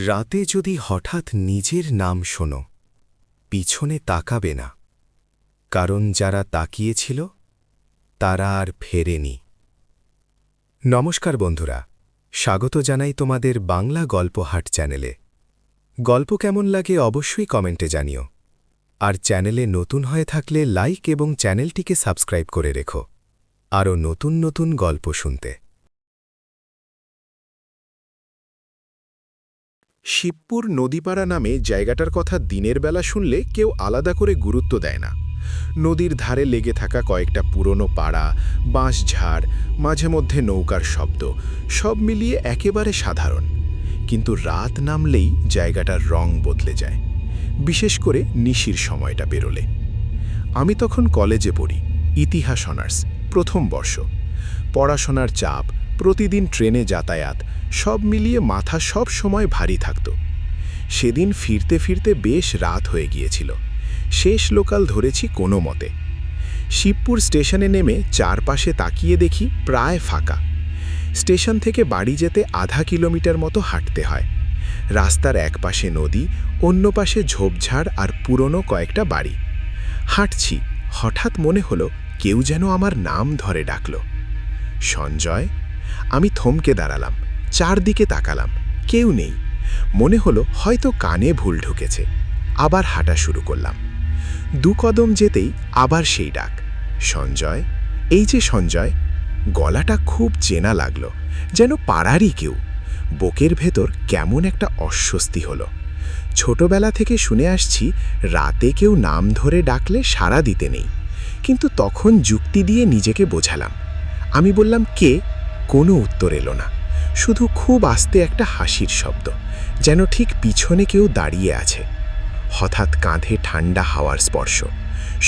রাতে যদি হঠাৎ নিজের নাম শোনো, পিছনে তাকাবে না, কারণ যারা তাকিয়েছিল তারা আর ফেরেনি। নমস্কার বন্ধুরা, স্বাগত জানাই তোমাদের বাংলা গল্পহাট চ্যানেলে। গল্প কেমন লাগে অবশ্যই কমেন্টে জানিও, আর চ্যানেলে নতুন হয়ে থাকলে লাইক এবং চ্যানেলটিকে সাবস্ক্রাইব করে রেখো আরও নতুন নতুন গল্প শুনতে। শিবপুর নদীপাড়া নামে জায়গাটার কথা দিনের বেলা শুনলে কেউ আলাদা করে গুরুত্ব দেয় না। নদীর ধারে লেগে থাকা কয়েকটা পুরনো পাড়া, বাঁশঝাড়, মাঝে মধ্যে নৌকার শব্দ, সব মিলিয়ে একেবারে সাধারণ। কিন্তু রাত নামলেই জায়গাটার রং বদলে যায়, বিশেষ করে নিশির সময়টা বেরোলে। আমি তখন কলেজে পড়ি, ইতিহাস অনার্স, প্রথম বর্ষ। পড়াশোনার চাপ, প্রতিদিন ট্রেনে যাতায়াত, সব মিলিয়ে মাথা সব সময় ভারী থাকত। সেদিন ফিরতে ফিরতে বেশ রাত হয়ে গিয়েছিল। শেষ লোকাল ধরেছি কোনো মতে। শিবপুর স্টেশনে নেমে চারপাশে তাকিয়ে দেখি প্রায় ফাঁকা। স্টেশন থেকে বাড়ি যেতে আধা কিলোমিটার মতো হাঁটতে হয়। রাস্তার এক পাশে নদী, অন্য পাশে ঝোপঝাড় আর পুরনো কয়েকটা বাড়ি। হাঁটছি, হঠাৎ মনে হলো কেউ যেন আমার নাম ধরে ডাকল, সঞ্জয়। আমি থমকে দাঁড়ালাম, চারদিকে তাকালাম, কেউ নেই। মনে হলো হয়তো কানে ভুল ঢুকেছে। আবার হাঁটা শুরু করলাম। 2 কদম যেতেই আবার সেই ডাক, সঞ্জয়, এই যে সঞ্জয়। গলাটা খুব চেনা লাগলো, যেন পাড়ারই কেউ। বুকের ভেতর কেমন একটা অস্বস্তি হলো। ছোটবেলা থেকে শুনে আসছি রাতে কেউ নাম ধরে ডাকলে সাড়া দিতে নেই, কিন্তু তখন যুক্তি দিয়ে নিজেকে বোঝালাম। আমি বললাম কে? কোনো উত্তর এলো না, শুধু খুব আস্তে একটা হাসির শব্দ, যেন ঠিক পিছনে কেউ দাঁড়িয়ে আছে। হঠাৎ কাঁধে ঠান্ডা হাওয়ার স্পর্শ,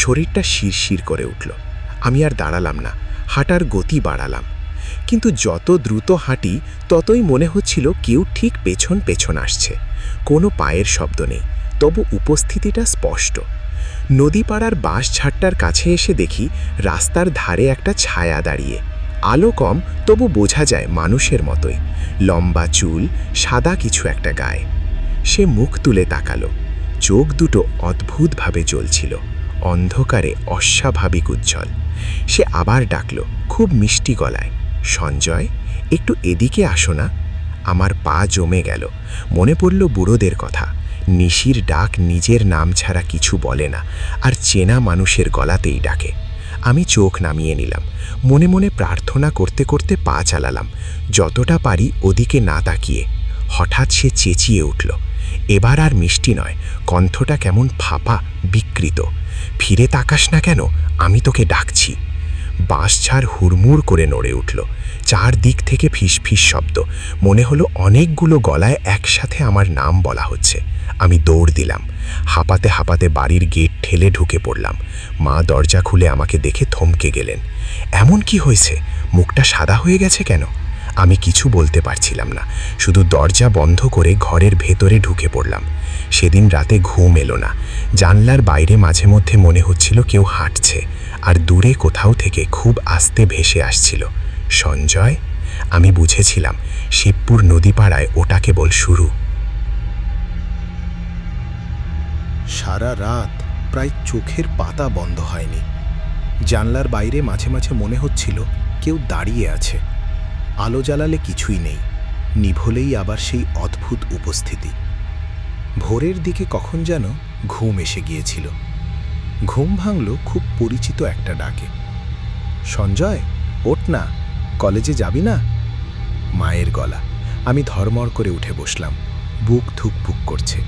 শরীরটা শিরশির করে উঠল। আমি আর দাঁড়ালাম না, হাঁটার গতি বাড়ালাম। কিন্তু যত দ্রুত হাঁটি ততই মনে হচ্ছিল কেউ ঠিক পেছন পেছন আসছে। কোনো পায়ের শব্দ নেই, তবু উপস্থিতিটা স্পষ্ট। নদীপাড়ার বাঁশঝাড়টার কাছে এসে দেখি রাস্তার ধারে একটা ছায়া দাঁড়িয়ে। আলো কম, তবু বোঝা যায় মানুষের মতোই। লম্বা চুল, সাদা কিছু একটা গায়ে। সে মুখ তুলে তাকালো, চোখ দুটো অদ্ভুতভাবে জ্বলছিল, অন্ধকারে অস্বাভাবিক উজ্জ্বল। সে আবার ডাকল খুব মিষ্টি গলায়, সঞ্জয়, একটু এদিকে আসো না। আমার পা জমে গেল। মনে পড়ল বুড়োদের কথা, নিশির ডাক নিজের নাম ছাড়া কিছু বলে না, আর চেনা মানুষের গলাতেই ডাকে। আমি চোখ নামিয়ে নিলাম, মনে মনে প্রার্থনা করতে করতে পা চালালাম, যতটা পারি ওদিকে না তাকিয়ে। হঠাৎ সে চেঁচিয়ে উঠল, এবার আর মিষ্টি নয়, কণ্ঠটা কেমন ফাঁপা, বিকৃত। ফিরে তাকাস না কেন, আমি তোকে ডাকছি। বাঁশঝাড় হুড়মুড় করে নড়ে উঠল, চারদিক থেকে ফিসফিস শব্দ। মনে হলো অনেকগুলো গলায় একসাথে আমার নাম বলা হচ্ছে। আমি দৌড় দিলাম, হাঁপাতে হাঁপাতে বাড়ির গেট ঠেলে ঢুকে পড়লাম। মা দরজা খুলে আমাকে দেখে থমকে গেলেন। এমন কি হয়েছে? মুখটা সাদা হয়ে গেছে কেন? আমি কিছু বলতে পারছিলাম না, শুধু দরজা বন্ধ করে ঘরের ভেতরে ঢুকে পড়লাম। সেদিন রাতে ঘুম এলো না। জানলার বাইরে মাঝে মধ্যে মনে হচ্ছিল কেউ হাঁটছে, আর দূরে কোথাও থেকে খুব আস্তে ভেসে আসছিল, সঞ্জয়। আমি বুঝেছিলাম শিবপুর নদীপাড়ায় ওটা কেবল শুরু। সারা রাত প্রায় চোখের পাতা বন্ধ হয়নি। জানলার বাইরে মাঝে মাঝে মনে হচ্ছিল কেউ দাঁড়িয়ে আছে। আলো জ্বালালে কিছুই নেই, নিভলেই আবার সেই অদ্ভুত উপস্থিতি। ভোরের দিকে কখন যেন ঘুম এসে গিয়েছিল। ঘুম ভাঙল খুব পরিচিত একটা ডাকে, সঞ্জয়, ওঠ না, কলেজে যাবি না? মায়ের গলা। আমি ধর্মড় করে উঠে বসলাম, বুক ধুকপুক করছে।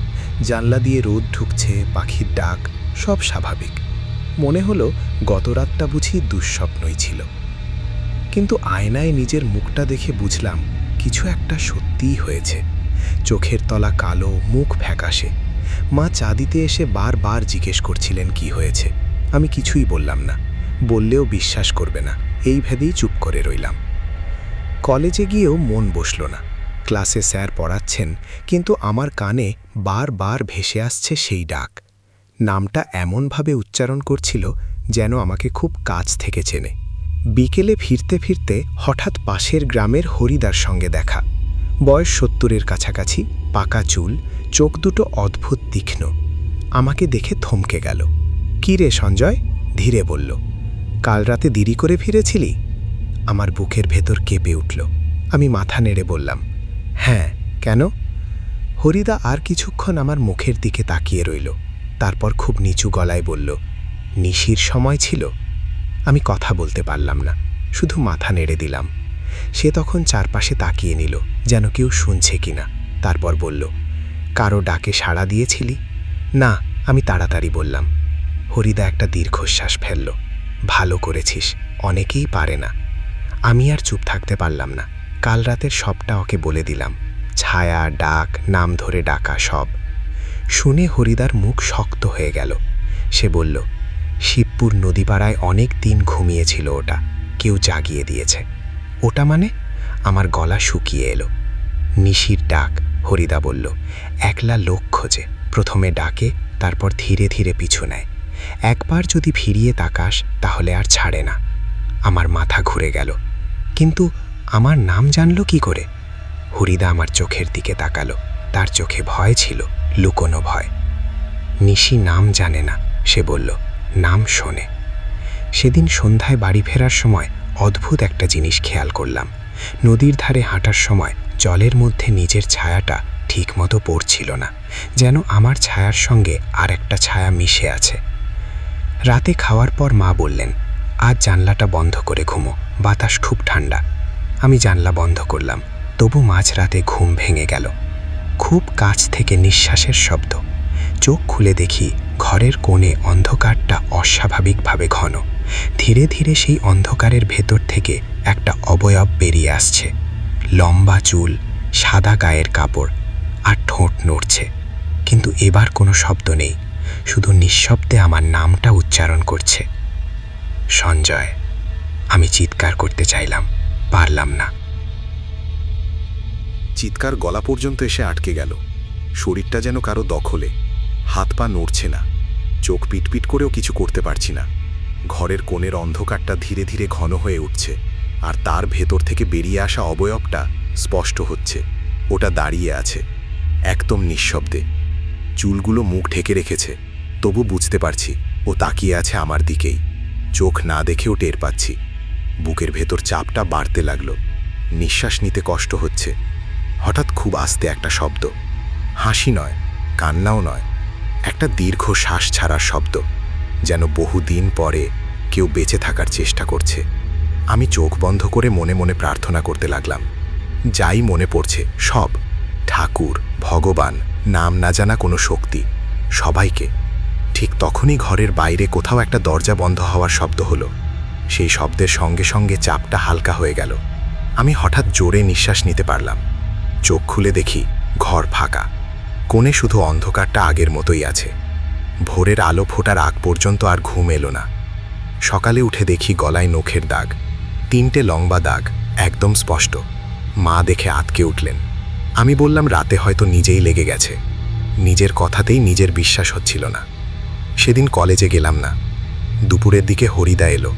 জানলা দিয়ে রোদ ঢুকছে, পাখির ডাক, সব স্বাভাবিক। মনে হলো গত রাতটা বুঝি দুঃস্বপ্নই ছিল। কিন্তু আয়নায় নিজের মুখটা দেখে বুঝলাম কিছু একটা সত্যিই হয়েছে। চোখের তলা কালো, মুখ ফ্যাকাশে। মা চা দিতে এসে বারবার জিজ্ঞেস করছিলেন কি হয়েছে। আমি কিছুই বললাম না, বললেও বিশ্বাস করবে না, এই ভেবেই চুপ করে রইলাম। কলেজে গিয়েও মন বসল না। ক্লাসে স্যার পড়াচ্ছেন, কিন্তু আমার কানে বারবার ভেসে আসছে সেই ডাক। নামটা এমনভাবে উচ্চারণ করছিল যেন আমাকে খুব কাছ থেকে চেনে। বিকেলে ফিরতে ফিরতে হঠাৎ পাশের গ্রামের হরিদার সঙ্গে দেখা। বয়স 70-এর কাছাকাছি, পাকা চুল, চোখ দুটো অদ্ভুত তীক্ষ্ণ। আমাকে দেখে থমকে গেল। "কি রে সঞ্জয়?" ধীরে বলল। "কাল রাতে দেরি করে ফিরেছিলি?" আমার বুকের ভেতর কেঁপে উঠল। আমি মাথা নেড়ে বললাম, "হ্যাঁ, কেন?" হরিদা আর কিছুক্ষণ আমার মুখের দিকে তাকিয়ে রইল। তারপর খুব নিচু গলায় বলল, "নিশির সময় ছিল?" আমি কথা বলতে পারলাম না, শুধু মাথা নেড়ে দিলাম। সে তখন চারপাশে তাকিয়ে নিল, যেন কেউ শুনছে কিনা। তারপর বলল, "কারো ডাকে সাড়া দিয়েছিলি?" "না," আমি তাড়াতাড়ি বললাম। হরিদা একটা দীর্ঘশ্বাস ফেলল। "ভালো করেছিস, অনেকেই পারে না।" আমি আর চুপ থাকতে পারলাম না। কাল রাতের সবটা ওকে বলে দিলাম, ছায়া, ডাক, নাম ধরে ডাকা, সব। শুনে হরিদার মুখ শক্ত হয়ে গেল। সে বলল, "শিবপুর নদীপাড়ায় অনেক দিন ঘুমিয়েছিল ওটা, কেউ জাগিয়ে দিয়েছে।" "ওটা মানে?" আমার গলা শুকিয়ে এলো। "নিশির ডাক," হরিদা বলল। "একলা লোক খোঁজে, প্রথমে ডাকে, তারপর ধীরে ধীরে পিছু নেয়। একবার যদি ফিরিয়ে তাকাস তাহলে আর ছাড়ে না।" আমার মাথা ঘুরে গেল। "কিন্তু আমার নাম জানলো কি করে?" হরিদা আমার চোখের দিকে তাকালো। তার চোখে ভয় ছিল, লুকোনো ভয়। "নিশি নাম জানে না," সে বলল, "নাম শোনে।" সেদিন সন্ধ্যায় বাড়ি ফেরার সময় অদ্ভুত একটা জিনিস খেয়াল করলাম। নদীর ধারে হাঁটার সময় জলের মধ্যে নিজের ছায়াটা ঠিকমতো পড়ছিল না, যেন আমার ছায়ার সঙ্গে আর একটা ছায়া মিশে আছে। রাতে খাওয়ার পর মা বললেন, "আজ জানলাটা বন্ধ করে ঘুমো, বাতাস খুব ঠান্ডা।" আমি জানলা বন্ধ করলাম, তবু মাঝরাতে ঘুম ভেঙে গেল। খুব কাছ থেকে নিঃশ্বাসের শব্দ। চোখ খুলে দেখি ঘরের কোণে অন্ধকারটা অস্বাভাবিকভাবে ঘন। ধীরে ধীরে সেই অন্ধকারের ভেতর থেকে একটা অবয়ব বেরিয়ে আসছে। লম্বা চুল, সাদা গায়ের কাপড়, আর ঠোঁট নড়ছে। কিন্তু এবার কোনো শব্দ নেই, শুধু নিঃশব্দে আমার নামটা উচ্চারণ করছে, সঞ্জয়। আমি চিৎকার করতে চাইলাম, পারলাম না। চিৎকার গলা পর্যন্ত এসে আটকে গেল। শরীরটা যেন কারো দখলে, হাত পা নড়ছে না, চোখ পিটপিট করেও কিছু করতে পারছি না। ঘরের কোণের অন্ধকারটা ধীরে ধীরে ঘন হয়ে উঠছে, আর তার ভেতর থেকে বেরিয়ে আসা অবয়বটা স্পষ্ট হচ্ছে। ওটা দাঁড়িয়ে আছে, একদম নিঃশব্দে। চুলগুলো মুখ ঢেকে রেখেছে, তবু বুঝতে পারছি ও তাকিয়ে আছে আমার দিকেই। চোখ না দেখেও টের পাচ্ছি। বুকের ভেতর চাপটা বাড়তে লাগলো, নিঃশ্বাস নিতে কষ্ট হচ্ছে। হঠাৎ খুব আস্তে একটা শব্দ, হাসি নয়, কান্নাও নয়, একটা দীর্ঘ শ্বাস ছাড়ার শব্দ, যেন বহুদিন পরে কেউ বেঁচে থাকার চেষ্টা করছে। আমি চোখ বন্ধ করে মনে মনে প্রার্থনা করতে লাগলাম। যাই মনে পড়ছে সব, ঠাকুর, ভগবান, নাম না জানা কোনো শক্তি, সবাইকে। ঠিক তখনই ঘরের বাইরে কোথাও একটা দরজা বন্ধ হওয়ার শব্দ হলো। সেই শব্দের সঙ্গে সঙ্গে চাপটা হালকা হয়ে গেল। আমি হঠাৎ জোরে নিঃশ্বাস নিতে পারলাম। চোখ খুলে দেখি ঘর ফাঁকা, কোণে শুধু অন্ধকারটা আগের মতোই আছে। ভোরের আলো ফোটার আগ পর্যন্ত আর ঘুম এলো না। সকালে উঠে দেখি গলায় নখের দাগ, 3টে লম্বা দাগ, একদম স্পষ্ট। মা দেখে আতকে উঠলেন। আমি বললাম রাতে হয়তো নিজেই লেগে গেছে। নিজের কথাতেই নিজের বিশ্বাস হচ্ছিল না। সেদিন কলেজে গেলাম না। দুপুরের দিকে হরিদা এলো,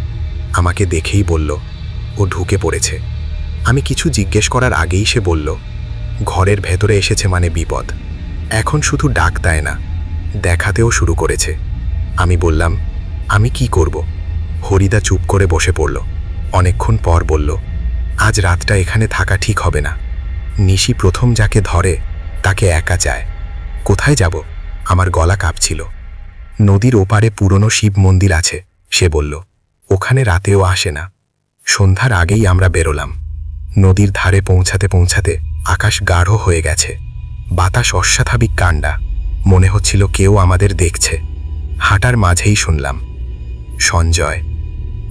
আমাকে দেখেই বলল, ও ঢুকে পড়েছে। আমি কিছু জিজ্ঞেস করার আগেই সে বলল, ঘরের ভেতরে এসেছে মানে বিপদ। এখন শুধু ডাক দেয় না, দেখাতেও শুরু করেছে। আমি বললাম, আমি কি করব? হরিদা চুপ করে বসে পড়ল। অনেকক্ষণ পর বলল, আজ রাতটা এখানে থাকা ঠিক হবে না। নিশি প্রথম যাকে ধরে তাকে একা যায়। কোথায় যাব? আমার গলা কাঁপছিল। নদীর ওপারে পুরনো শিব মন্দির আছে, সে বলল। ওখানে রাতেও আসে না। সন্ধ্যার আগেই আমরা বেরোলাম। নদীর ধারে পৌঁছাতে পৌঁছাতে আকাশ গাঢ় হয়ে গেছে। বাতাস অস্বাভাবিক ঠান্ডা, মনে হচ্ছিল কেউ আমাদের দেখছে। হাঁটার মাঝেই শুনলাম, সঞ্জয়।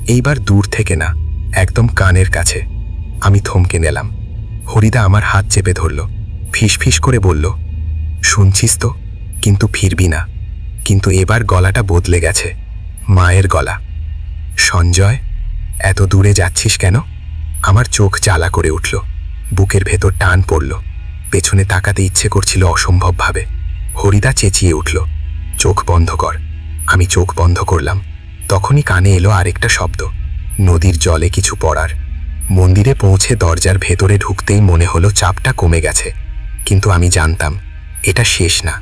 এইবার দূর থেকে না, একদম কানের কাছে। আমি থমকে নিলাম। হরিদা আমার হাত চেপে ধরল, ফিসফিস করে বলল, শুনছিস তো, কিন্তু ফিরবি না। কিন্তু এবার গলাটা বদলে গেছে, মায়ের গলা। সঞ্জয়, এত দূরে যাচ্ছিস কেন? আমার চোখ জ্বালা করে উঠল, বুকের ভেতর টান পড়ল। পেছনে তাকাতে ইচ্ছে করছিল অসম্ভবভাবে। হরিদা চেঁচিয়ে উঠল, চোখ বন্ধ কর। আমি চোখ বন্ধ করলাম। তখনই কানে এলো আরেকটা শব্দ, নদীর জলে কিছু পড়ার। মন্দিরে পৌঁছে দরজার ভেতরে ঢুকতেই মনে হলো চাপটা কমে গেছে, কিন্তু আমি জানতাম এটা শেষ না।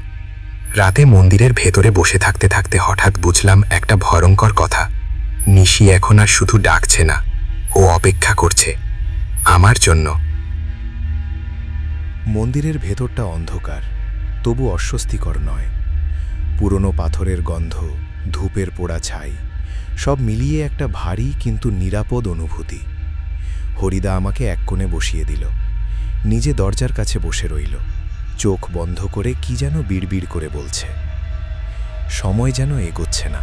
রাতে মন্দিরের ভেতরে বসে থাকতে থাকতে হঠাৎ বুঝলাম একটা ভয়ঙ্কর কথা। নিশি এখন আর শুধু ডাকছে না, ও অপেক্ষা করছে আমার জন্য। মন্দিরের ভেতরটা অন্ধকার, তবু অস্বস্তিকর নয়। পুরনো পাথরের গন্ধ, ধূপের পোড়া ছাই, সব মিলিয়ে একটা ভারী কিন্তু নিরাপদ অনুভূতি। হরিদা আমাকে এক কোণে বসিয়ে দিল, নিজে দরজার কাছে বসে রইল, চোখ বন্ধ করে কি যেন বিড়বিড় করে বলছে। সময় যেন এগোচ্ছে না।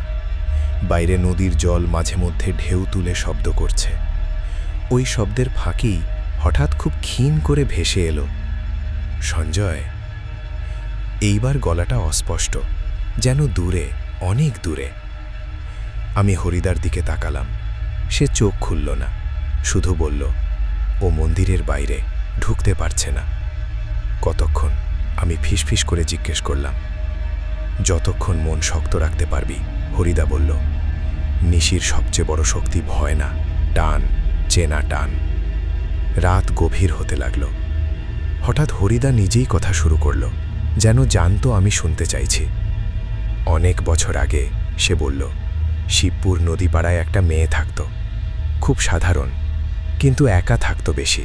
বাইরে নদীর জল মাঝে মধ্যে ঢেউ তুলে শব্দ করছে। ওই শব্দের ফাঁকেই হঠাৎ খুব ক্ষীণ করে ভেসে এলো, সঞ্জয়। এইবার গলাটা অস্পষ্ট, যেন দূরে, অনেক দূরে। আমি হরিদার দিকে তাকালাম। সে চোখ খুলল না, শুধু বলল, ও মন্দিরের বাইরে, ঢুকতে পারছে না। কতক্ষণ? আমি ফিসফিস করে জিজ্ঞেস করলাম। যতক্ষণ মন শক্ত রাখতে পারবি, হরিদা বলল। নিশির সবচেয়ে বড় শক্তি ভয় না, টান, চেনা টান। রাত গভীর হতে লাগল। হঠাৎ হরিদা নিজেই কথা শুরু করল, যেন জানতো আমি শুনতে চাইছি। অনেক বছর আগে, সে বলল, শিবপুর নদীপাড়ায় একটা মেয়ে থাকত, খুব সাধারণ, কিন্তু একা থাকতো বেশি।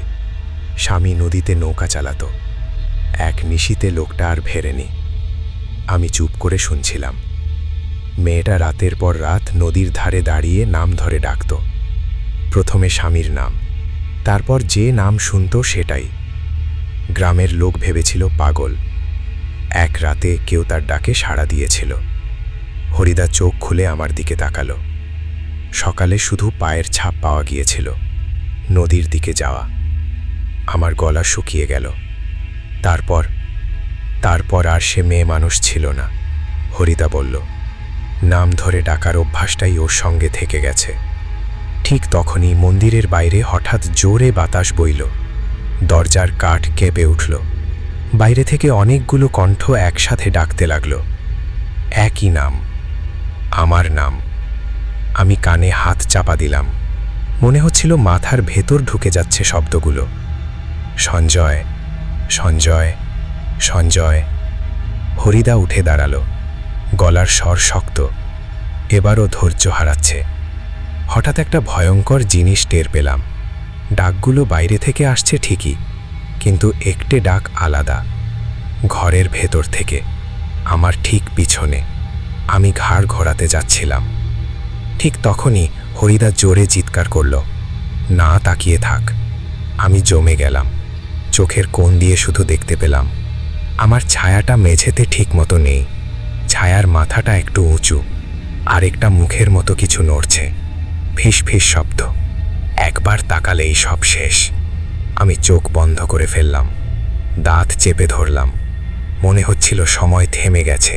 স্বামী নদীতে নৌকা চালাতো। এক নিশিতে লোকটা আর ফেরেনি। আমি চুপ করে শুনছিলাম। মেয়েটা রাতের পর রাত নদীর ধারে দাঁড়িয়ে নাম ধরে ডাকত। প্রথমে স্বামীর নাম, তারপর যে নাম শুনত সেটাই। গ্রামের লোক ভেবেছিল পাগল। এক রাতে কেউ তার ডাকে সাড়া দিয়েছিল। হরিদা চোখ খুলে আমার দিকে তাকালো। সকালে শুধু পায়ের ছাপ পাওয়া গিয়েছিল, নদীর দিকে যাওয়া। আমার গলা শুকিয়ে গেল। তারপর আর সে মেয়ে মানুষ ছিল না, হরিদা বলল। নাম ধরে ডাকার অভ্যাসটাই ওর সঙ্গে থেকে গেছে। ঠিক তখনই মন্দিরের বাইরে হঠাৎ জোরে বাতাস বইল। দরজার কাঠ কেঁপে উঠল। বাইরে থেকে অনেকগুলো কণ্ঠ একসাথে ডাকতে লাগল। একই নাম, আমার নাম। আমি কানে হাত চাপা দিলাম। মনে হচ্ছিল মাথার ভেতর ঢুকে যাচ্ছে শব্দগুলো। সঞ্জয়, সঞ্জয়, সঞ্জয়। হরিদা উঠে দাঁড়ালো, গলার স্বর শক্ত। এবারও ধৈর্য হারাচ্ছে। হঠাৎ একটা ভয়ঙ্কর জিনিস টের পেলাম। ডাকগুলো বাইরে থেকে আসছে ঠিকই, কিন্তু একটে ডাক আলাদা। ঘরের ভেতর থেকে, আমার ঠিক পিছনে। আমি ঘাড় ঘোরাতে যাচ্ছিলাম। ঠিক তখনই হরিদা জোরে চিৎকার করল, না তাকিয়ে থাক। আমি জমে গেলাম। চোখের কোণ দিয়ে শুধু দেখতে পেলাম আমার ছায়াটা মেঝেতে ঠিক মতো নেই। ছায়ার মাথাটা একটু উঁচু, আর একটা মুখের মতো কিছু নড়ছে। ফিস ফিস শব্দ। একবার তাকালেই সব শেষ। আমি চোখ বন্ধ করে ফেললাম, দাঁত চেপে ধরলাম। মনে হচ্ছিল সময় থেমে গেছে।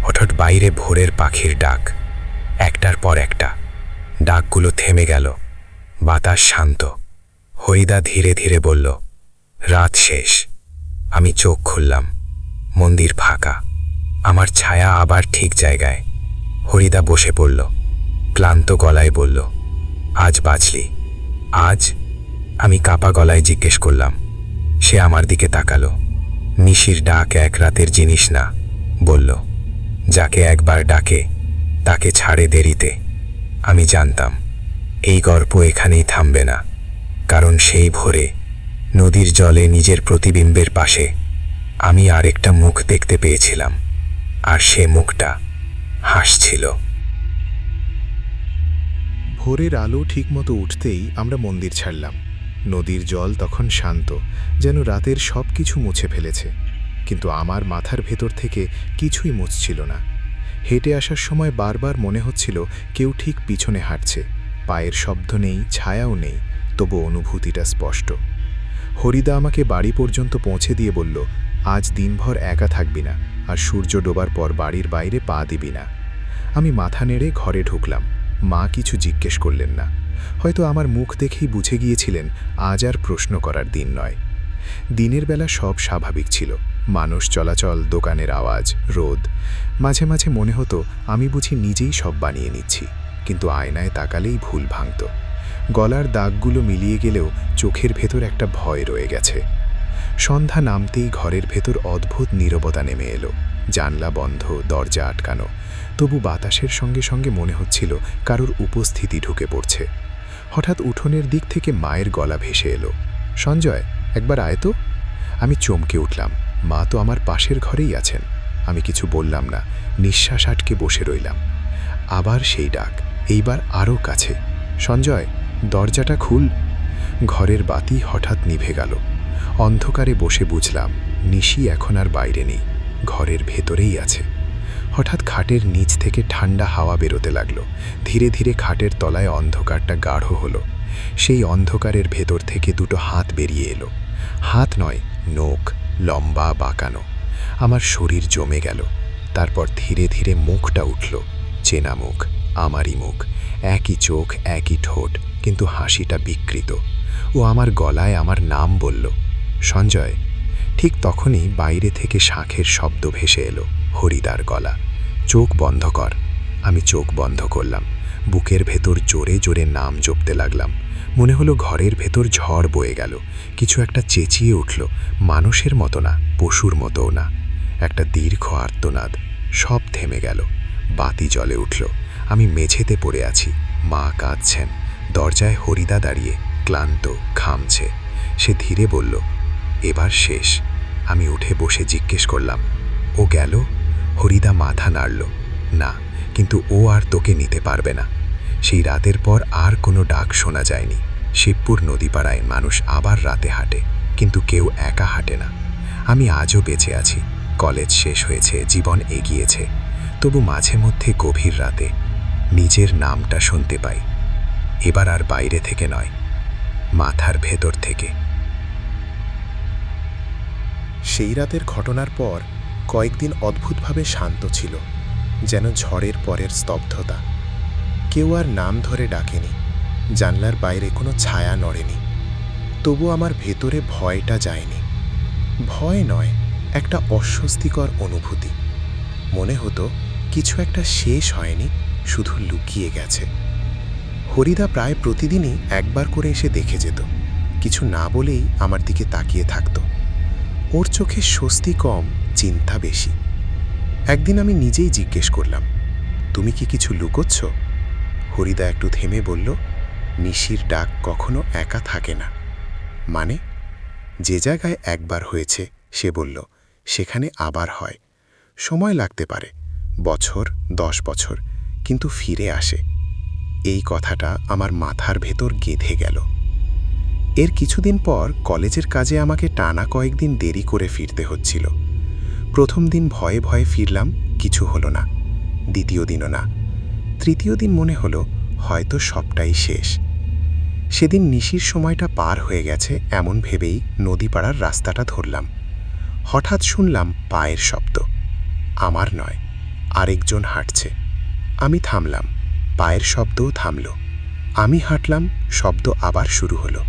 হঠাৎ বাইরে ভোরের পাখির ডাক, একটার পর একটা। ডাকগুলো থেমে গেল। বাতাস শান্ত। হরিদা ধীরে ধীরে বলল, রাত শেষ। আমি চোখ খুললাম। মন্দির ফাঁকা। আমার ছায়া আবার ঠিক জায়গায়। হরিদা বসে পড়ল, ক্লান্ত গলায় বলল, আজ বাঁচলি? আজ? আমি কাঁপা গলায় জিজ্ঞেস করলাম। সে আমার দিকে তাকালো। নিশির ডাক এক রাতের জিনিস না, বলল। যাকে একবার ডাকে তাকে ছাড়ে দেরিতে। আমি জানতাম এই গল্প এখানেই থামবে না, কারণ সেই ভোরে নদীর জলে নিজের প্রতিবিম্বের পাশে আমি আরেকটা মুখ দেখতে পেয়েছিলাম, আর সে মুখটা হাসছিল। ভোরের আলো ঠিকমতো উঠতেই আমরা মন্দির ছাড়লাম। নদীর জল তখন শান্ত, যেন রাতের সব কিছু মুছে ফেলেছে। কিন্তু আমার মাথার ভেতর থেকে কিছুই মুছছিল না। হেঁটে আসার সময় বারবার মনে হচ্ছিল কেউ ঠিক পিছনে হাঁটছে। পায়ের শব্দ নেই, ছায়াও নেই, তবু অনুভূতিটা স্পষ্ট। হরিদা আমাকে বাড়ি পর্যন্ত পৌঁছে দিয়ে বলল, আজ দিনভর একা থাকবি না, আর সূর্য ডোবার পর বাড়ির বাইরে পা দিবি না। আমি মাথা নেড়ে ঘরে ঢুকলাম। মা কিছু জিজ্ঞেস করলেন না। হয়তো আমার মুখ দেখেই বুঝে গিয়েছিলেন আজ আর প্রশ্ন করার দিন নয়। দিনের বেলা সব স্বাভাবিক ছিল। মানুষ চলাচল, দোকানের আওয়াজ, রোদ। মাঝে মাঝে মনে হতো আমি বুঝি নিজেই সব বানিয়ে নিচ্ছি, কিন্তু আয়নায় তাকালেই ভুল ভাঙত। গলার দাগগুলো মিলিয়ে গেলেও চোখের ভেতর একটা ভয় রয়ে গেছে। সন্ধ্যা নামতেই ঘরের ভেতর অদ্ভুত নীরবতা নেমে এলো। জানলা বন্ধ, দরজা আটকানো, তবু বাতাসের সঙ্গে সঙ্গে মনে হচ্ছিল কারোর উপস্থিতি ঢুকে পড়ছে। হঠাৎ উঠোনের দিক থেকে মায়ের গলা ভেসে এলো, সঞ্জয়, একবার আয় তো। আমি চমকে উঠলাম। মা তো আমার পাশের ঘরেই আছেন। আমি কিছু বললাম না, নিঃশ্বাস আটকে বসে রইলাম। আবার সেই ডাক, এইবার আরও কাছে, সঞ্জয়, দরজাটা খুল। ঘরের বাতি হঠাৎ নিভে গেল। অন্ধকারে বসে বুঝলাম নিশি এখন আর বাইরে নেই, ঘরের ভেতরেই আছে। হঠাৎ খাটের নিচ থেকে ঠান্ডা হাওয়া বেরোতে লাগলো। ধীরে ধীরে খাটের তলায় অন্ধকারটা গাঢ় হলো। সেই অন্ধকারের ভেতর থেকে দুটো হাত বেরিয়ে এলো। হাত নয়, নখ, লম্বা বাঁকানো। আমার শরীর জমে গেল। তারপর ধীরে ধীরে মুখটা উঠল, চেনা মুখ, আমারই মুখ, একই চোখ, একই ঠোঁট, কিন্তু হাসিটা বিকৃত। ও আমার গলায় আমার নাম বলল, সঞ্জয়। ঠিক তখনই বাইরে থেকে শাঁখের শব্দ ভেসে এলো, হরিদার গলা। চোখ বন্ধ কর। আমি চোখ বন্ধ করলাম। বুকের ভেতর জোরে জোরে নাম জপতে লাগলাম। মনে হলো ঘরের ভেতর ঝড় বয়ে গেল। কিছু একটা চেঁচিয়ে উঠল, মানুষের মতো না, পশুর মতোও না। একটা দীর্ঘ আর্তনাদ। সব থেমে গেল। বাতি জ্বলে উঠল। আমি মেঝেতে পড়ে আছি। মা কাঁদছেন। দরজায় হরিদা দাঁড়িয়ে, ক্লান্ত, ঘামছে। সে ধীরে বলল, এবার শেষ। আমি উঠে বসে জিজ্ঞেস করলাম, ও গেল? হরিদা মাথা নাড়ল, না, কিন্তু ও আর তোকে নিতে পারবে না। সেই রাতের পর আর কোনো ডাক শোনা যায়নি। শিবপুর নদীপাড়ায় মানুষ আবার রাতে হাঁটে, কিন্তু কেউ একা হাঁটে না। আমি আজও বেঁচে আছি। কলেজ শেষ হয়েছে, জীবন এগিয়েছে, তবু মাঝে মধ্যে গভীর রাতে নিজের নামটা শুনতে পাই। এবার আর বাইরে থেকে নয়, মাথার ভেতর থেকে। সেই রাতের ঘটনার পর কয়েকদিন অদ্ভুতভাবে শান্ত ছিল, যেন ঝড়ের পরের স্তব্ধতা। কেউ আর নাম ধরে ডাকেনি, জানলার বাইরে কোনো ছায়া নড়েনি। তবু আমার ভেতরে ভয়টা যায়নি। ভয় নয়, একটা অস্বস্তিকর অনুভূতি। মনে হতো কিছু একটা শেষ হয়নি, শুধু লুকিয়ে গেছে। হরিদা প্রায় প্রতিদিনই একবার করে এসে দেখে যেত। কিছু না বলেই আমার দিকে তাকিয়ে থাকত। ওর চোখে স্বস্তি কম, চিন্তা বেশি। একদিন আমি নিজেই জিজ্ঞেস করলাম, তুমি কি কিছু লুকোচ্ছ? হরিদা একটু থেমে বলল, নিশির ডাক কখনো একা থাকে না। মানে? যে জায়গায় একবার হয়েছে, সে বলল, সেখানে আবার হয়। সময় লাগতে পারে, বছর, 10 বছর, কিন্তু ফিরে আসে। এই কথাটা আমার মাথার ভেতর গেঁথে গেল। এর কিছুদিন পর কলেজের কাজে আমাকে টানা কয়েকদিন দেরি করে ফিরতে হচ্ছিল। প্রথম দিন ভয়ে ভয়ে ফিরলাম, কিছু হলো না। দ্বিতীয় দিনও না। তৃতীয় দিন মনে হলো হয়তো সবটাই শেষ। সেদিন নিশির সময়টা পার হয়ে গেছে এমন ভেবেই নদীপাড়ার রাস্তাটা ধরলাম। হঠাৎ শুনলাম পায়ের শব্দ। আমার নয়, আরেকজন হাঁটছে। আমি থামলাম, পায়ের শব্দও থামল। আমি হাঁটলাম, শব্দ আবার শুরু হলো।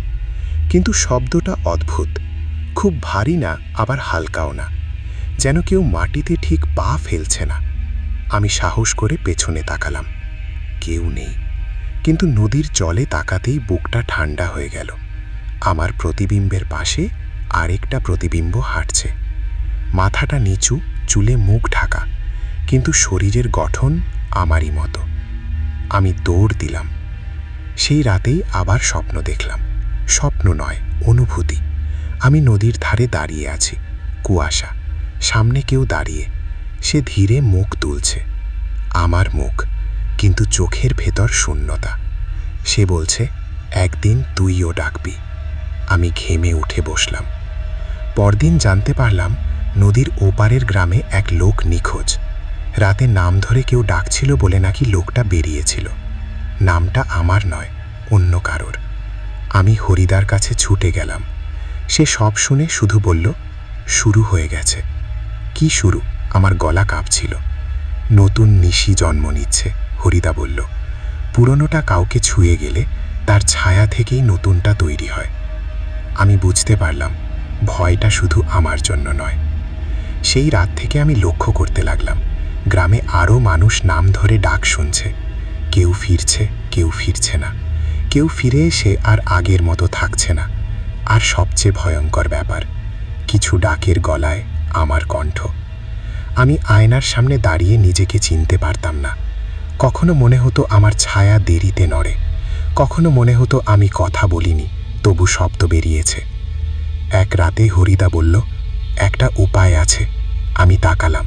কিন্তু শব্দটা অদ্ভুত, খুব ভারী না, আবার হালকাও না, যেন কেউ মাটিতে ঠিক পা ফেলছে না। আমি সাহস করে পেছনে তাকালাম, কেউ নেই। কিন্তু নদীর জলে তাকাতেই বুকটা ঠান্ডা হয়ে গেল। আমার প্রতিবিম্বের পাশে আরেকটা প্রতিবিম্ব হাঁটছে। মাথাটা নিচু, চুলে মুখ ঢাকা, কিন্তু শরীরের গঠন আমারই মতো। আমি দৌড় দিলাম। সেই রাতেই আবার স্বপ্ন দেখলাম। স্বপ্ন নয়, অনুভূতি। আমি নদীর ধারে দাঁড়িয়ে আছি, কুয়াশা, সামনে কেউ দাঁড়িয়ে। সে ধীরে মুখ তুলছে, আমার মুখ, কিন্তু চোখের ভেতর শূন্যতা। সে বলছে, একদিন তুইও ডাকবি। আমি ঘেমে উঠে বসলাম। পরদিন জানতে পারলাম নদীর ওপারের গ্রামে এক লোক নিখোঁজ। রাতে নাম ধরে কেউ ডাকছিল বলে নাকি লোকটা বেরিয়েছিল। নামটা আমার নয়, অন্য কারোর। আমি হরিদার কাছে ছুটে গেলাম। সে সব শুনে শুধু বলল, শুরু হয়ে গেছে। কি শুরু? আমার গলা কাঁপছিল। নতুন নিশি জন্ম নিচ্ছে, হরিদা বলল। পুরনোটা কাউকে ছুঁয়ে গেলে তার ছায়া থেকেই নতুনটা তৈরি হয়। আমি বুঝতে পারলাম ভয়টা শুধু আমার জন্য নয়। সেই রাত থেকে আমি লক্ষ্য করতে লাগলাম, গ্রামে আরও মানুষ নাম ধরে ডাক শুনছে। কেউ ফিরছে, কেউ ফিরছে না, কেউ ফিরে এসে আর আগের মতো থাকছে না। আর সবচেয়ে ভয়ঙ্কর ব্যাপার, কিছু ডাকের গলায় আমার কণ্ঠ। আমি আয়নার সামনে দাঁড়িয়ে নিজেকে চিনতে পারতাম না। কখনো মনে হতো আমার ছায়া দেরিতে নড়ে, কখনো মনে হতো আমি কথা বলিনি, তবু শব্দ বেরিয়েছে। এক রাতে হরিদা বলল, একটা উপায় আছে। আমি তাকালাম।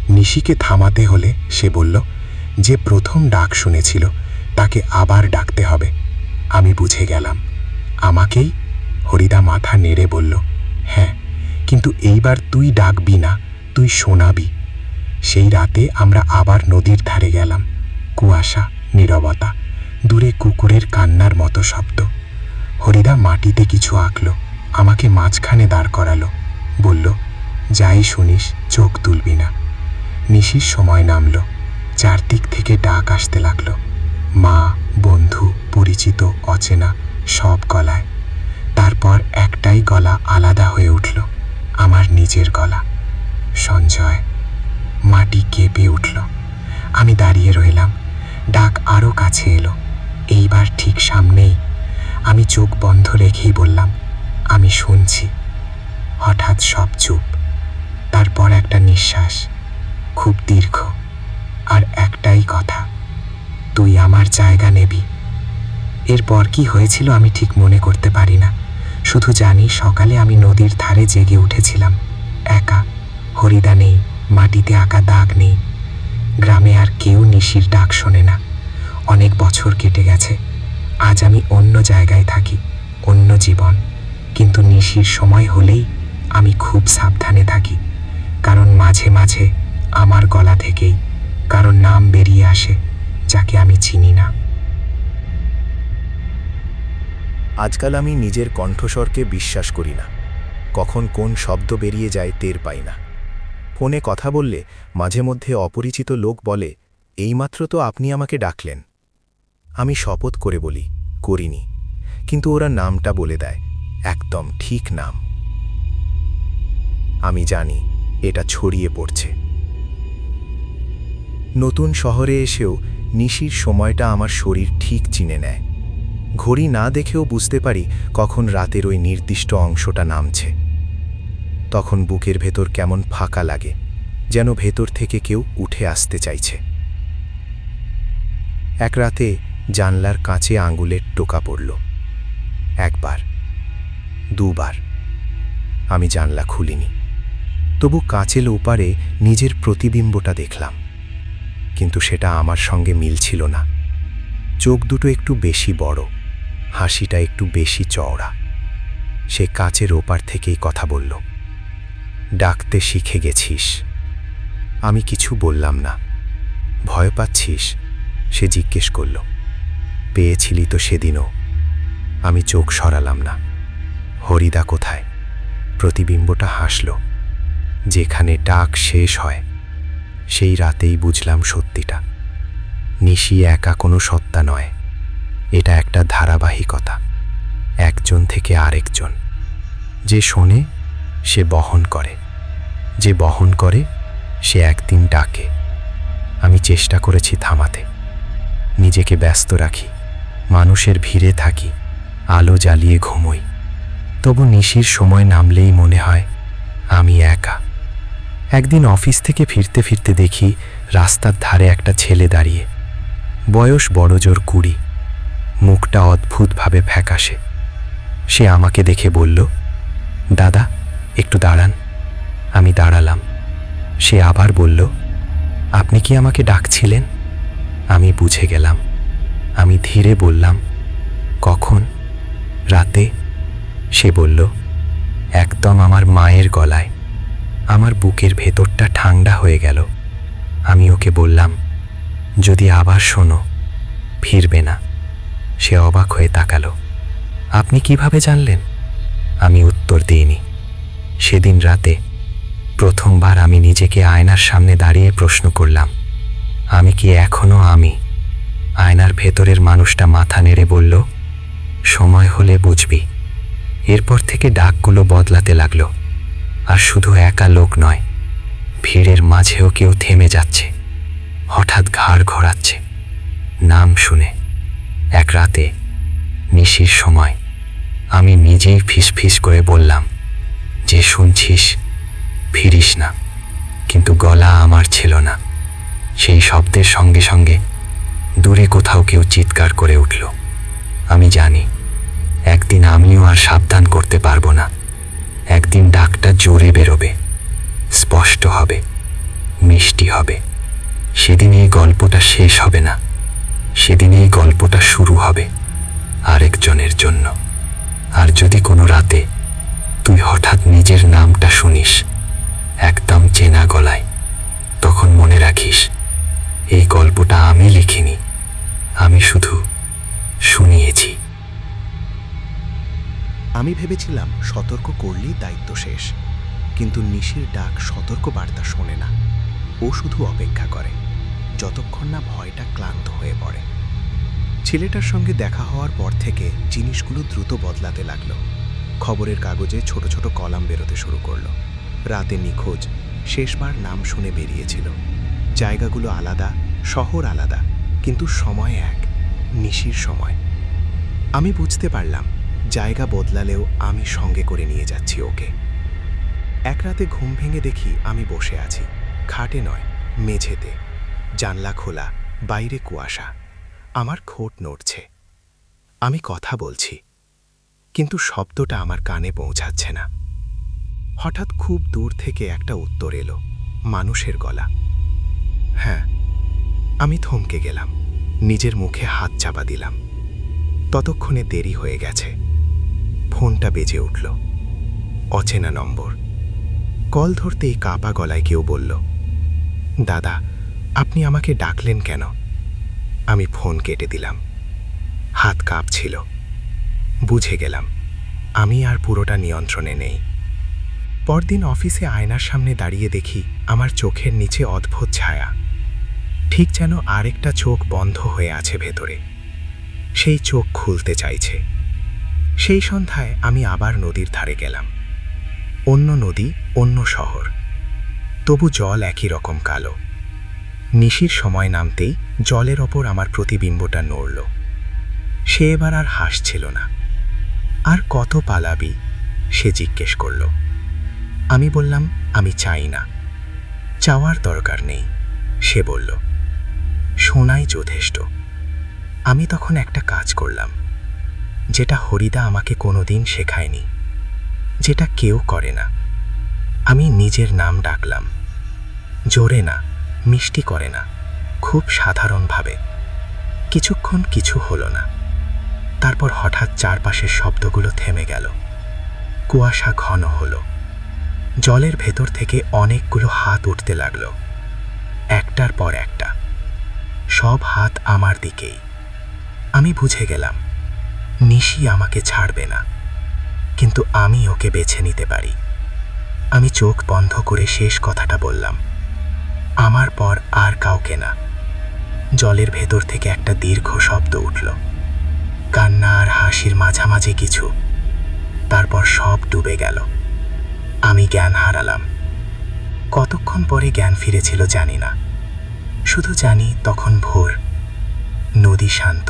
নিশিকে থামাতে হলে সে বলল, যে প্রথম ডাক শুনেছিল তাকে আবার ডাকতে হবে। আমি বুঝে গেলাম। আমাকেই? হরিদা মাথা নেড়ে বলল, হ্যাঁ, কিন্তু এইবার তুই ডাকবি না, তুই শোনাবি। সেই রাতে আমরা আবার নদীর ধারে গেলাম। কুয়াশা, নীরবতা, দূরে কুকুরের কান্নার মতো শব্দ। হরিদা মাটিতে কিছু আঁকল, আমাকে মাঝখানে দাঁড় করালো, বলল, যাই শুনিস চোখ তুলবি না। নিশির সময় নামল। চারদিক থেকে ডাক আসতে লাগলো, মা, বন্ধু, পরিচিত, অচেনা, সব গলায়। তারপর একটাই গলা আলাদা হয়ে উঠল, আমার নিজের গলা। সঞ্জয়। মাটি কেঁপে উঠল। আমি দাঁড়িয়ে রইলাম। ডাক আরও কাছে এলো, এইবার ঠিক সামনেই। আমি চোখ বন্ধ রেখেই বললাম, আমি শুনছি। হঠাৎ সব চুপ। তারপর একটা নিঃশ্বাস, খুব দীর্ঘ, আর একটাই কথা, তুই আমার জায়গা নেবি। এরপর কি হয়েছিল আমি ঠিক মনে করতে পারি না, শুধু জানি সকালে আমি নদীর ধারে জেগে উঠেছিলাম, একা। হরিদা নেই, মাটিতে আঁকা দাগ নেই। গ্রামে আর কেউ নিশির ডাক শোনে না। অনেক বছর কেটে গেছে। আজ আমি অন্য জায়গায় থাকি, অন্য জীবন। কিন্তু নিশির সময় হলেই আমি খুব সাবধানে থাকি, কারণ মাঝে মাঝে আমার গলা থেকেই কারণ নাম বেরিয়ে আসে যাকে আমি চিনি না। আজকাল আমি নিজের কণ্ঠস্বরকে বিশ্বাস করি না। কখন কোন শব্দ বেরিয়ে যায় টের পাই না। ফোনে কথা বললে মাঝে মধ্যে অপরিচিত লোক বলে, এইমাত্র তো আপনি আমাকে ডাকলেন। আমি শপথ করে বলি, করিনি, কিন্তু ওরা নামটা বলে দেয়, একদম ঠিক নাম। আমি জানি এটা ছড়িয়ে পড়ছে। নতুন শহরে এসেও নিশির সময়টা আমার শরীর ঠিক চিনে নেয়। ঘড়ি না দেখেও বুঝতে পারি কখন রাতের ওই নির্দিষ্ট অংশটা নামছে। তখন বুকের ভেতর কেমন ফাঁকা লাগে, যেন ভেতর থেকে কেউ উঠে আসতে চাইছে। এক রাতে জানলার কাছে আঙুলের টোকা পড়ল। একবার, দুবার। আমি জানলা খুলিনি, তবু কাঁচের ওপারে নিজের প্রতিবিম্বটা দেখলাম। কিন্তু সেটা আমার সঙ্গে মিলছিল না। চোখ দুটো একটু বেশি বড়, হাসিটা একটু বেশি চওড়া। সে কাচের ওপার থেকেই কথা বলল, ডাকতে শিখে গেছিস। আমি কিছু বললাম না। ভয় পাচ্ছিস? সে জিজ্ঞেস করল। পেয়েছিলি তো সেদিনও। আমি চোখ সরালাম না। হরিদা কোথায়? প্রতিবিম্বটা হাসল। যেখানে ডাক শেষ হয়, সেই রাতেই বুঝলাম সত্যিটা। নিশি একা কোনো সত্তা নয়, এটা একটা ধারাবাহিকতা, একজন থেকে আরেকজন। যে শোনে সে বহন করে, যে বহন করে সে একদিন ডাকে। আমি চেষ্টা করেছি থামাতে, নিজেকে ব্যস্ত রাখি, মানুষের ভিড়ে থাকি, আলো জ্বালিয়ে ঘুমোই। তবু নিশির সময় নামলেই মনে হয় আমি একা। একদিন অফিস থেকে ফিরতে ফিরতে দেখি রাস্তার ধারে একটা ছেলে দাঁড়িয়ে। বয়স বড়জোর 20, মুখটা অদ্ভুতভাবে ফ্যাকাশে। সে আমাকে দেখে বলল, দাদা, একটু দাঁড়ান। আমি দাঁড়ালাম। সে আবার বলল, আপনি কি আমাকে ডাকছিলেন? আমি বুঝে গেলাম। আমি ধীরে বললাম, কখন? রাতে। সে বলল, একদম আমার মায়ের গলায়। আমার বুকের ভেতরটা ঠান্ডা হয়ে গেল। আমি ওকে বললাম, যদি আবার শোনো, ফিরবে না। সে অবাক হয়ে তাকালো। আপনি কিভাবে জানলেন? আমি উত্তর দিইনি। সেদিন রাতে প্রথমবার আমি নিজেকে আয়নার সামনে দাঁড়িয়ে প্রশ্ন করলাম, আমি কি এখনো আমি? আয়নার ভেতরের মানুষটা মাথা নেড়ে বলল, সময় হলে বুঝবি। এরপর থেকে ডাকগুলো বদলাতে লাগলো। আর শুধু একা লোক নয়, ভিড়ের মাঝেও কেউ থেমে যাচ্ছে, হঠাৎ ঘাড় ঘোরাচ্ছে নাম শুনে। এক রাতে নিশির সময় আমি নিজেই ফিসফিস করে বললাম, যে শুনছিস ফিরিস না। কিন্তু গলা আমার ছিল না। সেই শব্দের সঙ্গে সঙ্গে দূরে কোথাও কেউ চিৎকার করে উঠল। আমি জানি একদিন আমিও আর সাবধান করতে পারবো না। একদিন ডাকটা জোরে বেরোবে, স্পষ্ট হবে, মিষ্টি হবে। সেদিন এই গল্পটা শেষ হবে না, সেদিন এই গল্পটা শুরু হবে আরেকজনের জন্য। আর যদি কোনো রাতে তুই হঠাৎ নিজের নামটা শুনিস একদম চেনা গলায়, তখন মনে রাখিস এই গল্পটা আমি লিখিনি, আমি শুধু শুনিয়েছি। আমি ভেবেছিলাম সতর্ক করলেই দায়িত্ব শেষ, কিন্তু নিশির ডাক সতর্ক বার্তা শোনে না। ও শুধু অপেক্ষা করে যতক্ষণ না ভয়টা ক্লান্ত হয়ে পড়ে। ছেলেটার সঙ্গে দেখা হওয়ার পর থেকে জিনিসগুলো দ্রুত বদলাতে লাগলো। খবরের কাগজে ছোট ছোট কলাম বেরোতে শুরু করলো। রাতে নিখোঁজ, শেষবার নাম শুনে বেরিয়েছিল। জায়গাগুলো আলাদা, শহর আলাদা, কিন্তু সময় এক, নিশির সময়। আমি বুঝতে পারলাম জায়গা বদলালেও আমি সঙ্গে করে নিয়ে যাচ্ছি ওকে। এক রাতে ঘুম ভেঙে দেখি আমি বসে আছি, খাটে নয়, মেঝেতে। জানলা খোলা, বাইরে কুয়াশা। আমার ঠোঁট নড়ছে। আমি কথা বলছি, কিন্তু শব্দটা আমার কানে পৌঁছাচ্ছে না। হঠাৎ খুব দূর থেকে একটা উত্তর এলো, মানুষের গলা। হ্যাঁ, আমি থমকে গেলাম, নিজের মুখে হাত চাপা দিলাম। ততক্ষণে দেরি হয়ে গেছে। ফোনটা বেজে উঠল, অচেনা নম্বর। কল ধরতেই কাঁপা গলায় কেউ বলল, দাদা, আপনি আমাকে ডাকলেন কেন? আমি ফোন কেটে দিলাম। হাত কাঁপছিল। বুঝে গেলাম আমি আর পুরোটা নিয়ন্ত্রণে নেই। পরদিন অফিসে আয়নার সামনে দাঁড়িয়ে দেখি আমার চোখের নিচে অদ্ভুত ছায়া, ঠিক যেন আরেকটা চোখ বন্ধ হয়ে আছে ভেতরে। সেই চোখ খুলতে চাইছে। সেই সন্ধ্যায় আমি আবার নদীর ধারে গেলাম। অন্য নদী, অন্য শহর, তবু জল একই রকম কালো। নিশির সময় নামতেই জলের ওপর আমার প্রতিবিম্বটা নড়ল। সে এবার আর হাসছিল না। আর কত পালাবি? সে জিজ্ঞেস করল। আমি বললাম, আমি চাই না। চাওয়ার দরকার নেই, সে বলল। শোনাই যথেষ্ট। আমি তখন একটা কাজ করলাম, যেটা হরিদা আমাকে কোনোদিন শেখায়নি, যেটা কেউ করে না। আমি নিজের নাম ডাকলাম, জোরে না, মিষ্টি করে না, খুব সাধারণভাবে। কিছুক্ষণ কিছু হলো না। তারপর হঠাৎ চারপাশের শব্দগুলো থেমে গেল। কুয়াশা ঘন হলো। জলের ভেতর থেকে অনেকগুলো হাত উঠতে লাগলো, একটার পর একটা। সব হাত আমার দিকেই। আমি বুঝে গেলাম নিশি আমাকে ছাড়বে না, কিন্তু আমি ওকে বেছে নিতে পারি। আমি চোখ বন্ধ করে শেষ কথাটা বললাম, আমার পর আর কাউকে না। জলের ভেতর থেকে একটা দীর্ঘ শব্দ উঠল, কান্না আর হাসির মাঝামাঝি কিছু। তারপর সব ডুবে গেল। আমি জ্ঞান হারালাম। কতক্ষণ পরে জ্ঞান ফিরেছিল জানি না, শুধু জানি তখন ভোর, নদী শান্ত,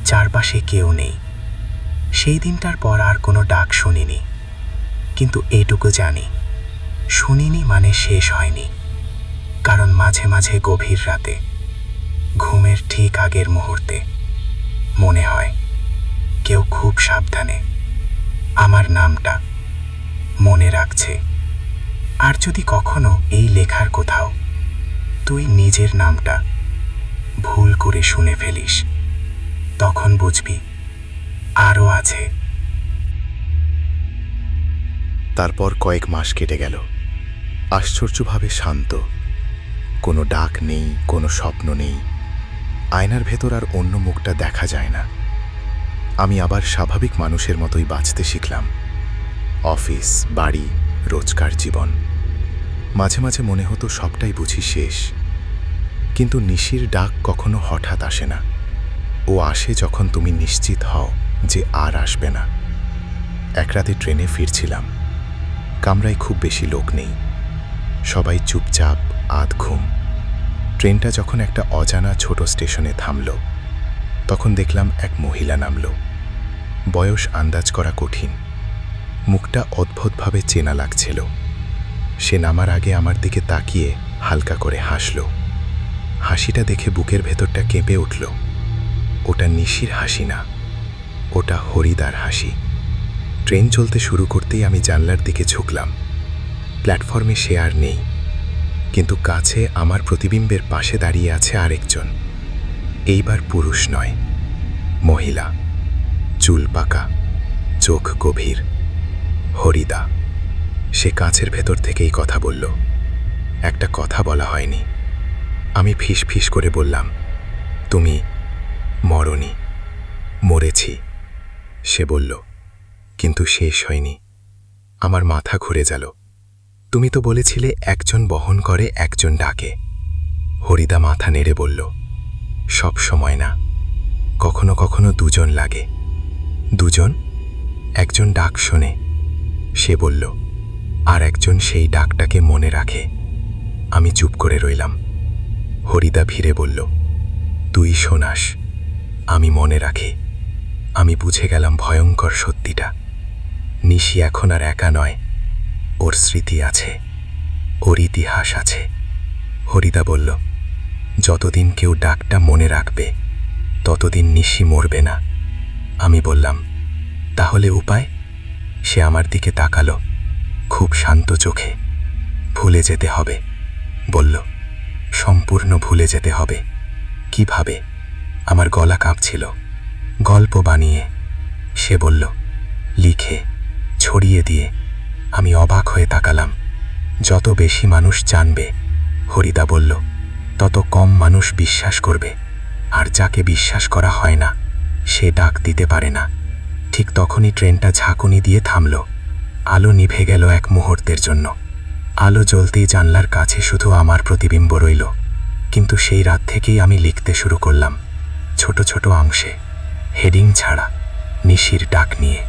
চারপাশে কেউ নেই। সেই দিনটার পর আর কোনো ডাক শুনিনি, কিন্তু এটুকু জানি, শুনিনি মানে শেষ হয়নি। কারণ মাঝে মাঝে গভীর রাতে, ঘুমের ঠিক আগের মুহূর্তে মনে হয় কেউ খুব সাবধানে আমার নামটা মনে রাখছে। আর যদি কখনো এই লেখার কোথাও তুই নিজের নামটা ভুল করে শুনে ফেলিস, তখন বুঝবি আরও আছে। তারপর কয়েক মাস কেটে গেল, আশ্চর্যভাবে শান্ত। কোনো ডাক নেই, কোনো স্বপ্ন নেই। আয়নার ভেতর আর অন্য মুখটা দেখা যায় না। আমি আবার স্বাভাবিক মানুষের মতোই বাঁচতে শিখলাম। অফিস, বাড়ি, রোজকার জীবন। মাঝে মাঝে মনে হতো সবটাই বুঝি শেষ। কিন্তু নিশির ডাক কখনো হঠাৎ আসে না। ও আসে যখন তুমি নিশ্চিত হও যে আর আসবে না। এক রাতে ট্রেনে ফিরছিলাম। কামরায় খুব বেশি লোক নেই, সবাই চুপচাপ, আধ ঘুম। ট্রেনটা যখন একটা অজানা ছোট স্টেশনে থামল, তখন দেখলাম এক মহিলা নামল। বয়স আন্দাজ করা কঠিন। মুখটা অদ্ভুতভাবে চেনা লাগছিল। সে নামার আগে আমার দিকে তাকিয়ে হালকা করে হাসল। হাসিটা দেখে বুকের ভেতরটা কেঁপে উঠল। ওটা নিশির হাসি না, ওটা হরিদার হাসি। ট্রেন চলতে শুরু করতেই আমি জানলার দিকে ঝুঁকলাম। প্ল্যাটফর্মে সে আর নেই, কিন্তু কাছে আমার প্রতিবিম্বের পাশে দাঁড়িয়ে আছে আরেকজন। এইবার পুরুষ নয়, মহিলা, চুল পাকা, চোখ গভীর। হরিদা। সে কাঁচের ভেতর থেকেই কথা বলল। একটা কথা বলা হয়নি। আমি ফিস ফিস করে বললাম, তুমি মরনি। মরেছি, সে বলল, কিন্তু শেষ হয়নি। আমার মাথা ঘুরে গেল। তুমি তো বলেছিলে একজন বহন করে, একজন ডাকে। হরিদা মাথা নেড়ে বলল, সব সময় না, কখনো কখনো দুজন লাগে। দুজন? একজন ডাক শোনে, সে বলল, আর একজন সেই ডাকটাকে মনে রাখে। আমি চুপ করে রইলাম। হরিদা ভিড়ে বলল, তুই শোনাস, আমি মনে রাখি। আমি বুঝে গেলাম ভয়ঙ্কর সত্যিটা। নিশি এখন আর একা নয়, ওর স্মৃতি আছে, ওর ইতিহাস আছে। হরিদা বলল, যতদিন কেউ ডাকটা মনে রাখবে ততদিন নিশি মরবে না। আমি বললাম, তাহলে উপায়? সে আমার দিকে তাকালো, খুব শান্ত চোখে। ভুলে যেতে হবে, বলল, সম্পূর্ণ ভুলে যেতে হবে। কিভাবে? আমার গলা কাঁপছিল। গল্প বানিয়ে, সে বলল, লিখে, ছড়িয়ে দিয়ে। আমি অবাক হয়ে তাকালাম। যত বেশি মানুষ জানবে, হরিদা বলল, তত কম মানুষ বিশ্বাস করবে। আর যাকে বিশ্বাস করা হয় না, সে ডাক দিতে পারে না। ঠিক তখনই ট্রেনটা ঝাঁকুনি দিয়ে থামল। আলো নিভে গেল এক মুহূর্তের জন্য। আলো জ্বলতেই জানলার কাছে শুধু আমার প্রতিবিম্ব রইল। কিন্তু সেই রাত থেকেই আমি লিখতে শুরু করলাম, ছোট ছোট অংশে, হেডিং ছাড়া, নিশির ডাক নিয়ে।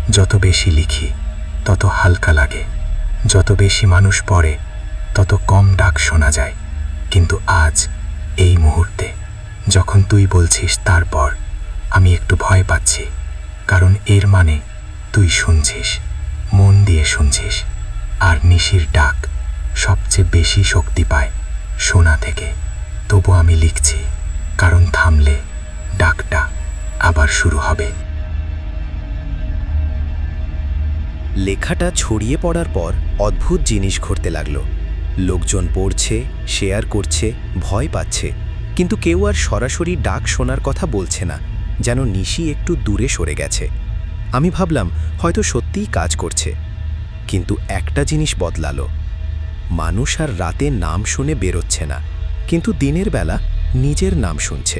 যত বেশি লিখি তত হালকা লাগে, যত বেশি মানুষ পড়ে তত কম ডাক শোনা যায়। কিন্তু আজ, এই মুহূর্তে, যখন তুই বলছিস তারপর, আমি একটু ভয় পাচ্ছি। কারণ এর মানে তুই শুনছিস, মন দিয়ে শুনছিস। আর নিশির ডাক সবচেয়ে বেশি শক্তি পায় শোনা থেকে। তবু আমি লিখছি, কারণ থামলে ডাকটা আবার শুরু হবে। লেখাটা ছড়িয়ে পড়ার পর অদ্ভুত জিনিস ঘটতে লাগলো। লোকজন পড়ছে, শেয়ার করছে, ভয় পাচ্ছে, কিন্তু কেউ আর সরাসরি ডাক শোনার কথা বলছে না, যেন নিশি একটু দূরে সরে গেছে। আমি ভাবলাম হয়তো সত্যিই কাজ করছে। কিন্তু একটা জিনিস বদলালো। মানুষ আর রাতে নাম শুনে বেরোচ্ছে না, কিন্তু দিনের বেলা নিজের নাম শুনছে।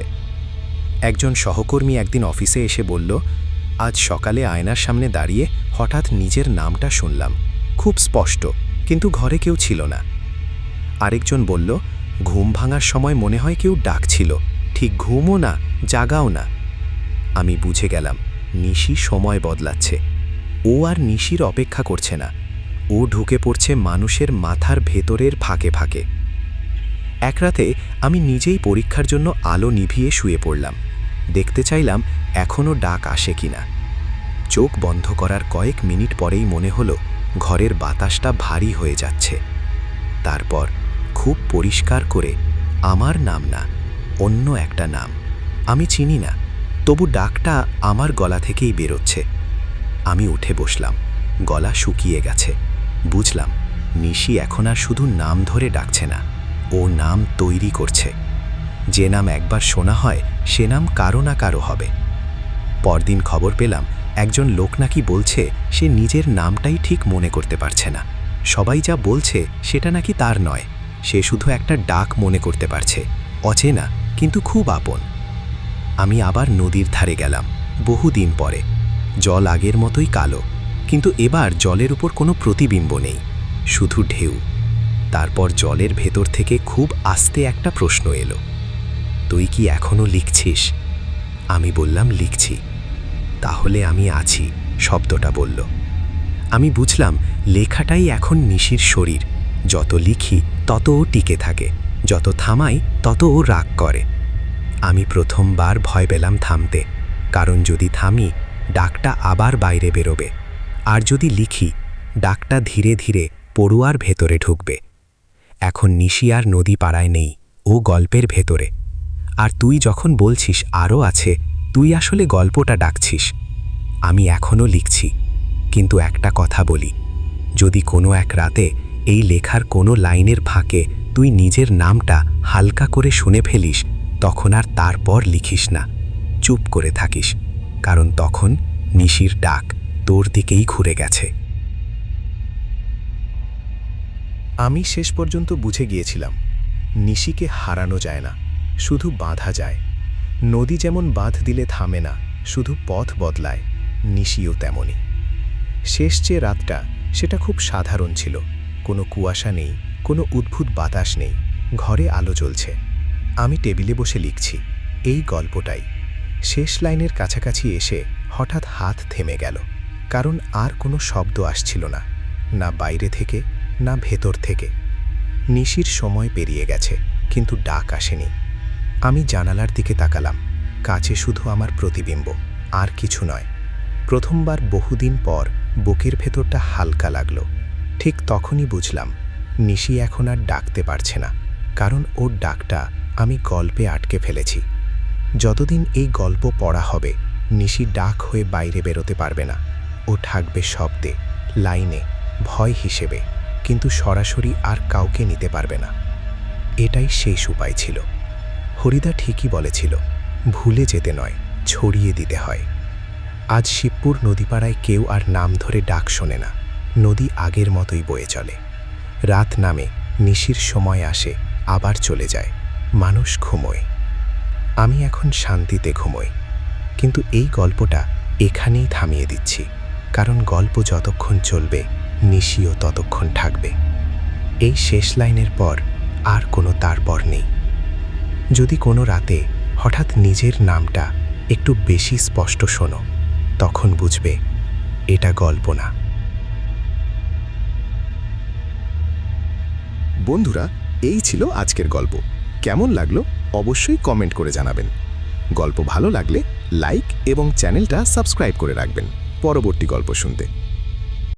একজন সহকর্মী একদিন অফিসে এসে বলল, আজ সকালে আয়নার সামনে দাঁড়িয়ে হঠাৎ নিজের নামটা শুনলাম, খুব স্পষ্ট, কিন্তু ঘরে কেউ ছিল না। আরেকজন বলল, ঘুম ভাঙার সময় মনে হয় কেউ ডাকছিল, ঠিক ঘুমও না, জাগাও না। আমি বুঝে গেলাম নিশি সময় বদলাচ্ছে। ও আর নিশির অপেক্ষা করছে না, ও ঢুকে পড়ছে মানুষের মাথার ভেতরের ফাঁকে ফাঁকে। এক রাতে আমি নিজেই পরীক্ষার জন্য আলো নিভিয়ে শুয়ে পড়লাম। দেখতে চাইলাম এখনও ডাক আসে কিনা। চোখ বন্ধ করার কয়েক মিনিট পরেই মনে হলো ঘরের বাতাসটা ভারী হয়ে যাচ্ছে। তারপর খুব পরিষ্কার করে, আমার নাম না, অন্য একটা নাম, আমি চিনি না, তবু ডাকটা আমার গলা থেকেই বেরোচ্ছে। আমি উঠে বসলাম, গলা শুকিয়ে গেছে। বুঝলাম নিশি এখন আর শুধু নাম ধরে ডাকছে না, ও নাম তৈরি করছে। যে নাম একবার শোনা হয়, সে নাম কারো না কারো হবে। পরদিন খবর পেলাম একজন লোক নাকি বলছে সে নিজের নামটাই ঠিক মনে করতে পারছে না। সবাই যা বলছে সেটা নাকি তার নয়, সে শুধু একটা ডাক মনে করতে পারছে, অচেনা কিন্তু খুব আপন। আমি আবার নদীর ধারে গেলাম, বহুদিন পরে। জল আগের মতোই কালো, কিন্তু এবার জলের উপর কোনো প্রতিবিম্ব নেই, শুধু ঢেউ। তারপর জলের ভেতর থেকে খুব আস্তে একটা প্রশ্ন এলো, তুই কি এখনো লিখছিস? আমি বললাম, লিখছি। তাহলে আমি আছি, শব্দটা বলল। আমি বুঝলাম লেখাটাই এখন নিশির শরীর। যত লিখি তত ও টিকে থাকে, যত থামাই তত ও রাগ করে। আমি প্রথমবার ভয় পেলাম থামতে, কারণ যদি থামি ডাকটা আবার বাইরে বেরোবে, আর যদি লিখি ডাকটা ধীরে ধীরে পড়ুয়ার ভেতরে ঢুকবে। এখন নিশি আর নদী পাড়ায় নেই, ও গল্পের ভেতরে। আর তুই যখন বলছিস আরও আছে, তুই আসলে গল্পটা ডাকছিস। আমি এখনও লিখছি, কিন্তু একটা কথা বলি, যদি কোনো এক রাতে এই লেখার কোনো লাইনের ফাঁকে তুই নিজের নামটা হালকা করে শুনে ফেলিস, তখন আর তারপর লিখিস না, চুপ করে থাকিস, কারণ তখন নিশির ডাক তোর দিকেই ঘুরে গেছে। আমি শেষ পর্যন্ত বুঝে গিয়েছিলাম, নিশিকে হারানো যায় না, শুধু বাঁধা যায়। নদী যেমন বাঁধ দিলে থামে না, শুধু পথ বদলায়, নিশিও তেমনই। শেষ যে রাতটা, সেটা খুব সাধারণ ছিল। কোনো কুয়াশা নেই, কোনো উদ্ভুত বাতাস নেই, ঘরে আলো জ্বলছে। আমি টেবিলে বসে লিখছি এই গল্পটাই। শেষ লাইনের কাছাকাছি এসে হঠাৎ হাত থেমে গেল, কারণ আর কোনো শব্দ আসছিল না, না বাইরে থেকে না ভেতর থেকে। নিশির সময় পেরিয়ে গেছে, কিন্তু ডাক আসেনি। আমি জানালার দিকে তাকালাম, কাছে শুধু আমার প্রতিবিম্ব, আর কিছু নয়। প্রথমবার বহুদিন পর বুকের ভেতরটা হালকা লাগলো। ঠিক তখনই বুঝলাম, নিশি এখন আর ডাকতে পারছে না, কারণ ওর ডাকটা আমি গল্পে আটকে ফেলেছি। যতদিন এই গল্প পড়া হবে, নিশি ডাক হয়ে বাইরে বেরোতে পারবে না। ও থাকবে শব্দে, লাইনে, ভয় হিসেবে, কিন্তু সরাসরি আর কাউকে নিতে পারবে না। এটাই শেষ উপায় ছিল। হরিদা ঠিকই বলেছিল, ভুলে যেতে নয়, ছড়িয়ে দিতে হয়। আজ শিবপুর নদীপাড়ায় কেউ আর নাম ধরে ডাক শোনে না। নদী আগের মতোই বয়ে চলে। রাত নামে, নিশির সময় আসে, আবার চলে যায়, মানুষ ঘুমোয়। আমি এখন শান্তিতে ঘুমোই, কিন্তু এই গল্পটা এখানেই থামিয়ে দিচ্ছি, কারণ গল্প যতক্ষণ চলবে, নিশিও ততক্ষণ থাকবে। এই শেষ লাইনের পর আর কোনো তারপর নেই। যদি কোনো রাতে হঠাৎ নিজের নামটা একটু বেশি স্পষ্ট শোনো, তখন বুঝবে এটা গল্প না। বন্ধুরা, এই ছিল আজকের গল্প। কেমন লাগলো অবশ্যই কমেন্ট করে জানাবেন। গল্প ভালো লাগলে লাইক এবং চ্যানেলটা সাবস্ক্রাইব করে রাখবেন পরবর্তী গল্প শুনতে।